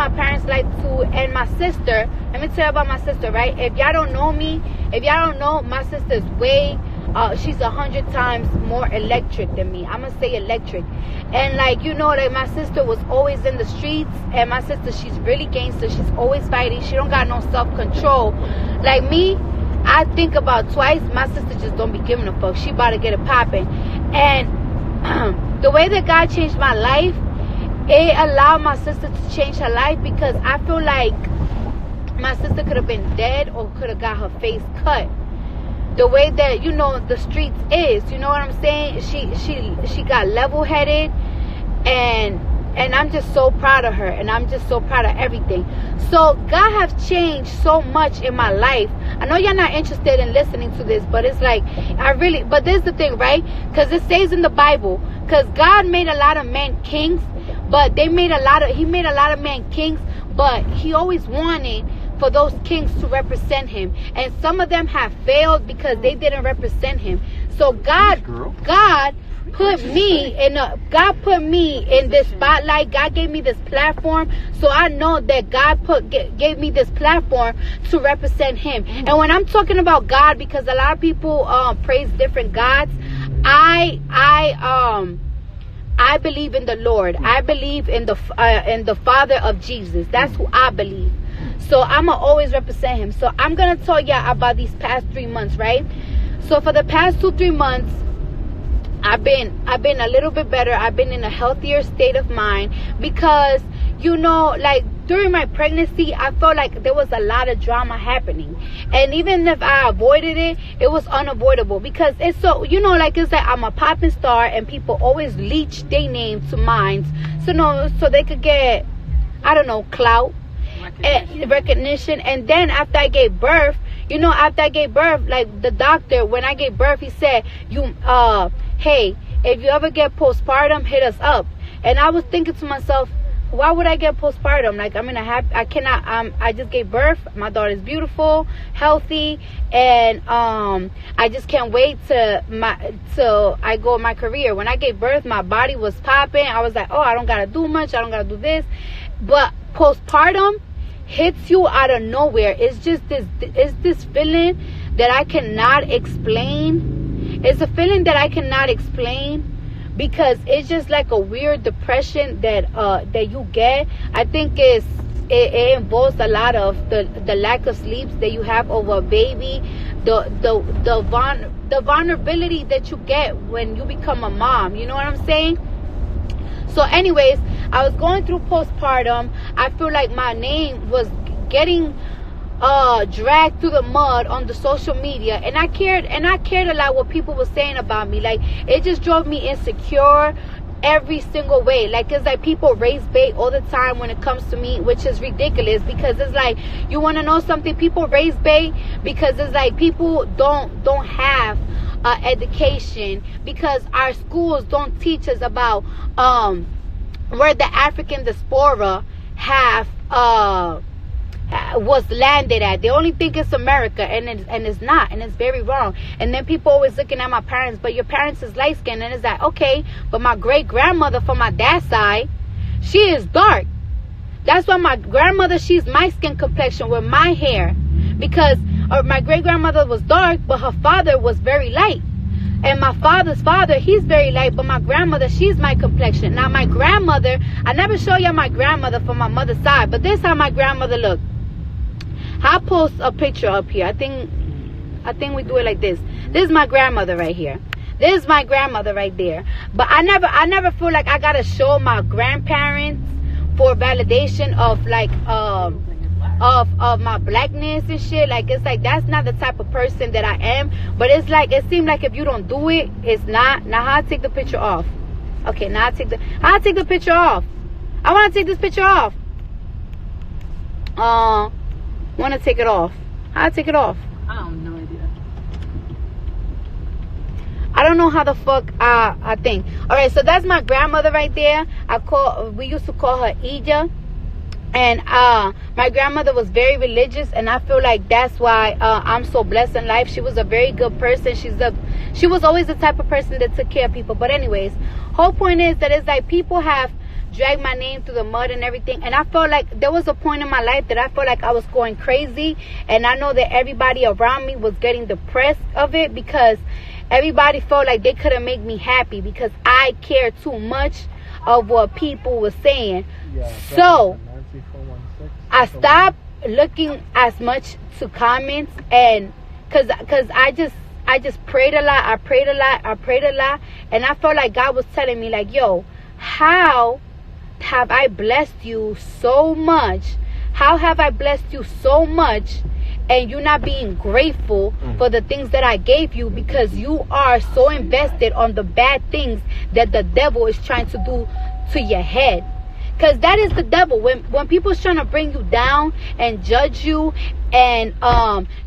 my parents like to, and my sister. Let me tell you about my sister, right? If y'all don't know me, if y'all don't know, my sister's way, she's 100 times more electric than me. I'm gonna say electric. And like, you know, like my sister was always in the streets, and my sister, she's really gangster. She's always fighting. She don't got no self-control. Like me, I think about twice. My sister just don't be giving a fuck. She about to get it popping. And the way that God changed my life, it allowed my sister to change her life, because I feel like my sister could have been dead or could have got her face cut. The way that, you know, the streets is, you know what I'm saying? She got level-headed, and I'm just so proud of her, and I'm just so proud of everything. So God has changed so much in my life. I know y'all not interested in listening to this, but it's like, but this is the thing, right? Because it says in the Bible, because God made a lot of men kings, but he made a lot of men kings, but he always wanted for those kings to represent him, and some of them have failed because they didn't represent him. So God put me in this spotlight. God gave me this platform, so I know that God gave me this platform to represent him. And when I'm talking about God, because a lot of people praise different gods, I believe in the Lord. I believe in the Father of Jesus. That's who I believe. So I'm gonna always represent him. So I'm gonna tell y'all about these past 3 months, right? So for the past 2-3 months, I've been a little bit better. I've been in a healthier state of mind, because, you know, like during my pregnancy, I felt like there was a lot of drama happening, and even if I avoided it, it was unavoidable, because it's so, you know, like it's like I'm a popping star, and people always leech their name to mine, so they could get, I don't know, clout. Recognition. And then after I gave birth, like the doctor, when I gave birth, he said, hey, if you ever get postpartum, hit us up. And I was thinking to myself, why would I get postpartum? Like, I just gave birth. My daughter's beautiful, healthy, and I just can't wait till I go in my career. When I gave birth, my body was popping. I was like, oh, I don't gotta do much, I don't gotta do this. But postpartum hits you out of nowhere. It's this feeling that I cannot explain. It's a feeling that I cannot explain, because it's just like a weird depression that you get. I think it involves a lot of the lack of sleep that you have over a baby, the vulnerability that you get when you become a mom. You know what I'm saying? So anyways, I was going through postpartum. I feel like my name was getting dragged through the mud on the social media, and I cared a lot what people were saying about me. Like, it just drove me insecure every single way. Like, it's like people raise bait all the time when it comes to me, which is ridiculous, because it's like, you want to know something? People raise bait because it's like people don't have education, because our schools don't teach us about where the African diaspora was landed at. They only think it's America, and it's not, and it's very wrong. And then people always looking at my parents, but your parents is light skinned, and it's like, okay, but my great grandmother from my dad's side, she is dark. That's why my grandmother, she's my skin complexion with my hair, because my great grandmother was dark, but her father was very light. And my father's father, he's very light, but my grandmother, she's my complexion. Now my grandmother, I never show you my grandmother from my mother's side, but this is how my grandmother looked. I'll post a picture up here. I think we do it like this. This is my grandmother right here. This is my grandmother right there. But I never feel like I gotta show my grandparents for validation of like of my blackness and shit. Like, it's like, that's not the type of person that I am. But it's like, it seems like if you don't do it, it's not. Now how I take the picture off? Okay, now I'll take the picture off. I want to take this picture off. Want to take it off? How to take it off? I have no idea. I don't know how the fuck I think. All right, so that's my grandmother right there. We used to call her Ija. And my grandmother was very religious, and I feel like that's why I'm so blessed in life. She was a very good person. She was always the type of person that took care of people. But anyways, whole point is that it's like people have drag my name through the mud and everything. And I felt like there was a point in my life that I felt like I was going crazy, and I know that everybody around me was getting depressed of it, because everybody felt like they couldn't make me happy because I cared too much of what people were saying. So I stopped looking as much to comments, and cause I just prayed a lot. I prayed a lot, and I felt like God was telling me, like, yo, how have I blessed you so much? How have I blessed you so much, and you're not being grateful for the things that I gave you, because you are so invested on the bad things that the devil is trying to do to your head. Because that is the devil. When people's trying to bring you down and judge you and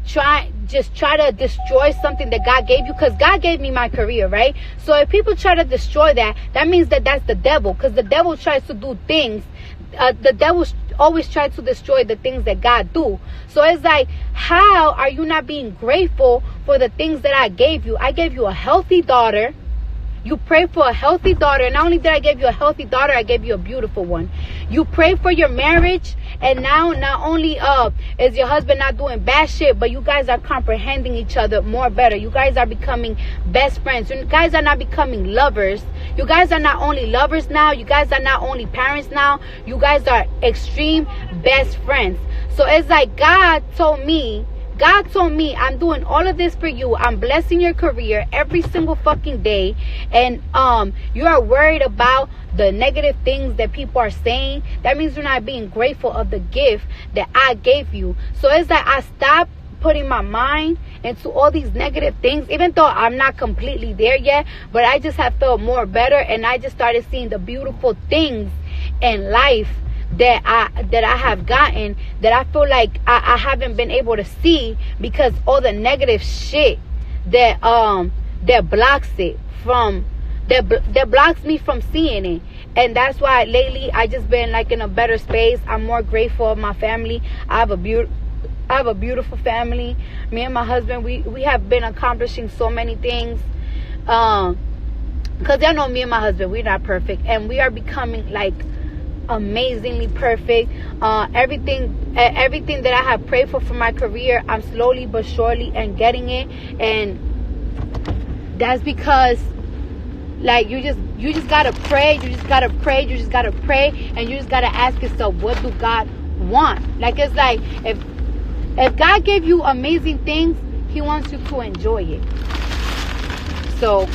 try to destroy something that God gave you, because God gave me my career, right? So if people try to destroy that, that means that that's the devil, because the devil tries to do things. The devil always tries to destroy the things that God do. So it's like, how are you not being grateful for the things that I gave you? I gave you a healthy daughter. You pray for a healthy daughter. And not only did I give you a healthy daughter, I gave you a beautiful one. You pray for your marriage. And now not only is your husband not doing bad shit, but you guys are comprehending each other more better. You guys are becoming best friends. You guys are not becoming lovers. You guys are not only lovers now. You guys are not only parents now. You guys are extreme best friends. So it's like God told me, I'm doing all of this for you. I'm blessing your career every single fucking day. And you are worried about the negative things that people are saying. That means you're not being grateful of the gift that I gave you. So it's like I stopped putting my mind into all these negative things, even though I'm not completely there yet. But I just have felt more better, and I just started seeing the beautiful things in life that I have gotten, that I feel like I haven't been able to see, because all the negative shit that blocks it from that blocks me from seeing it. And that's why lately I just been like in a better space. I'm more grateful of my family. I have a beautiful family. Me and my husband, we have been accomplishing so many things, because y'all know me and my husband, we're not perfect, and we are becoming like amazingly perfect. Everything that I have prayed for my career, I'm slowly but surely and getting it. And that's because, like, you just gotta pray, and you just gotta ask yourself, what do God want? Like, it's like, if God gave you amazing things, He wants you to enjoy it. So,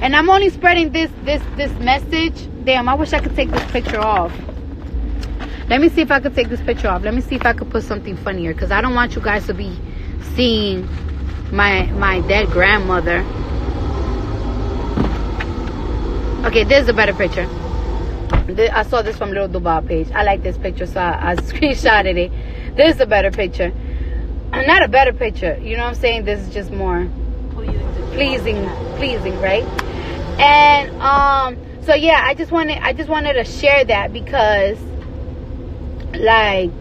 and I'm only spreading this message. Damn, I wish I could take this picture off. Let me see if I could take this picture off. Let me see if I could put something funnier, because I don't want you guys to be seeing my dead grandmother. Okay, there's a better picture. I saw this from Little Dubai page. I like this picture, so I screenshotted it. This is a better picture. Not a better picture. You know what I'm saying? This is just more pleasing, right? And so yeah, I just wanted to share that, because like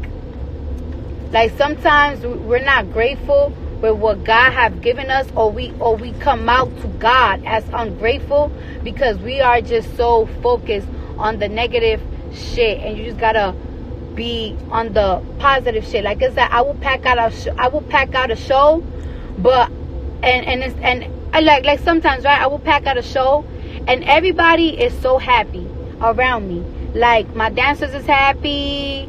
sometimes we're not grateful with what God have given us, or we come out to God as ungrateful, because we are just so focused on the negative shit, and you just gotta be on the positive shit. Like it's like I will pack out a show, but and like sometimes, right, I will pack out a show and everybody is so happy around me. Like my dancers is happy,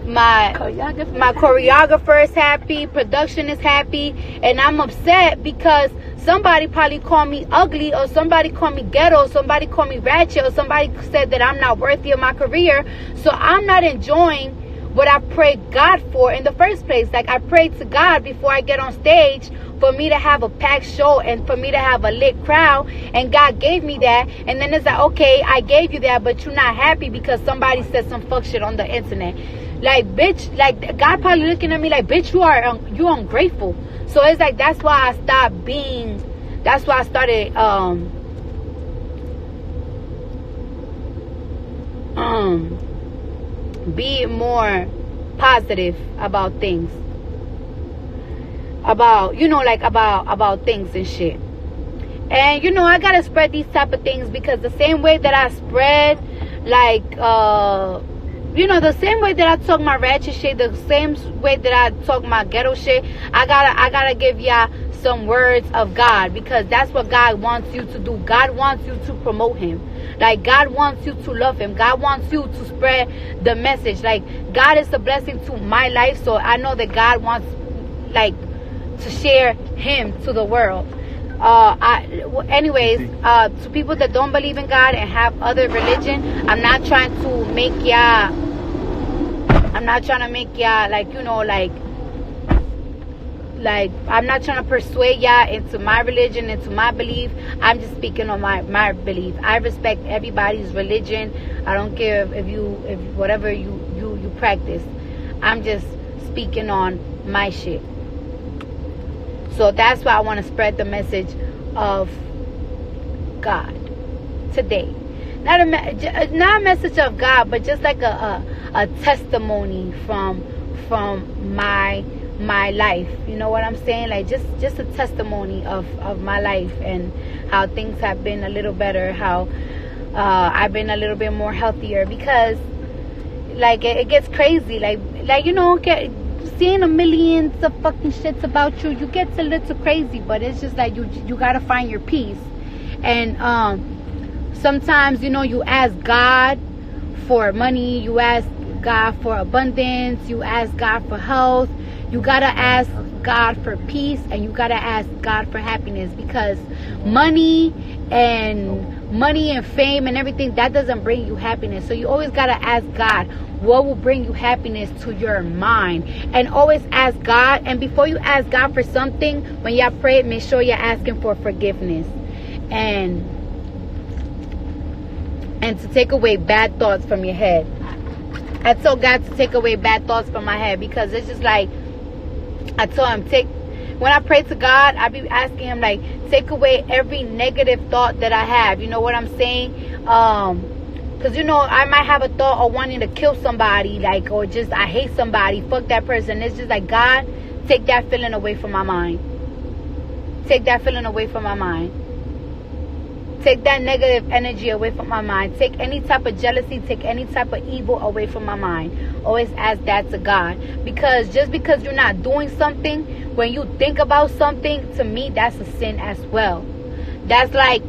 my choreographer is happy, production is happy, and I'm upset because somebody probably called me ugly, or somebody called me ghetto, or somebody called me ratchet, or somebody said that I'm not worthy of my career. So I'm not enjoying what I prayed God for in the first place. Like I prayed to God before I get on stage for me to have a packed show and for me to have a lit crowd, and God gave me that. And then it's like, okay, I gave you that, but you're not happy because somebody said some fuck shit on the internet. Like, bitch, like God probably looking at me like, bitch, you ungrateful. So it's like, that's why I started being more positive about things, about things and shit. And you know, I gotta spread these type of things, because the same way that I spread, like, you know, the same way that I talk my ratchet shit, the same way that I talk my ghetto shit, I gotta give y'all some words of God, because that's what God wants you to do. God wants you to promote him. Like, God wants you to love him. God wants you to spread the message. Like, God is a blessing to my life, so I know that God wants, like, to share him to the world. Anyways, to people that don't believe in God and have other religion, I'm not trying to make y'all, like, you know, like I'm not trying to persuade y'all into my religion, into my belief. I'm just speaking on my belief. I respect everybody's religion. I don't care if whatever you practice. I'm just speaking on my shit. So that's why I want to spread the message of God today. Not a message of God, but just like a testimony from my life. You know what I'm saying? Like, just a testimony of my life, and how things have been a little better, how I've been a little bit more healthier, because like it gets crazy, like you know, seeing a millions of fucking shits about you, you get a little crazy. But it's just like you gotta find your peace. And sometimes, you know, you ask God for money, you ask God for abundance, you ask God for health, you gotta ask God for peace, and you gotta ask God for happiness, because money and fame and everything, that doesn't bring you happiness. So you always gotta ask God, what will bring you happiness to your mind? And always ask God. And before you ask God for something, when y'all pray, make sure you're asking for forgiveness, and to take away bad thoughts from your head. I told God to take away bad thoughts from my head, because it's just like, I told him, when I pray to God, I be asking him, like, take away every negative thought that I have. You know what I'm saying? Because, you know, I might have a thought of wanting to kill somebody, like, or just I hate somebody, fuck that person. It's just like, God, take that feeling away from my mind. Take that feeling away from my mind. Take that negative energy away from my mind. Take any type of jealousy, take any type of evil away from my mind. Always ask that to God. Because just because you're not doing something, when you think about something, to me, that's a sin as well. That's like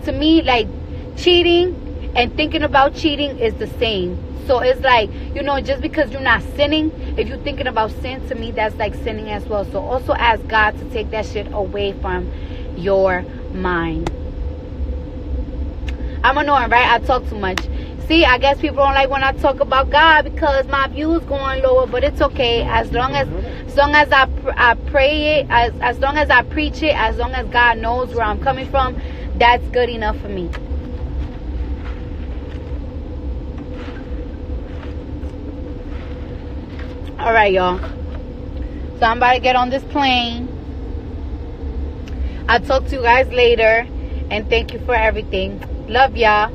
to me, like, cheating and thinking about cheating is the same. So it's like, you know, just because you're not sinning, if you're thinking about sin, to me, that's like sinning as well. So also ask God to take that shit away from your mind. I'm annoying, right? I talk too much. See, I guess people don't like when I talk about God, because my views going lower, but it's okay. As long as I pray it, as long as I preach it, as long as God knows where I'm coming from, that's good enough for me. All right, y'all. So I'm about to get on this plane. I'll talk to you guys later, and thank you for everything. Love y'all.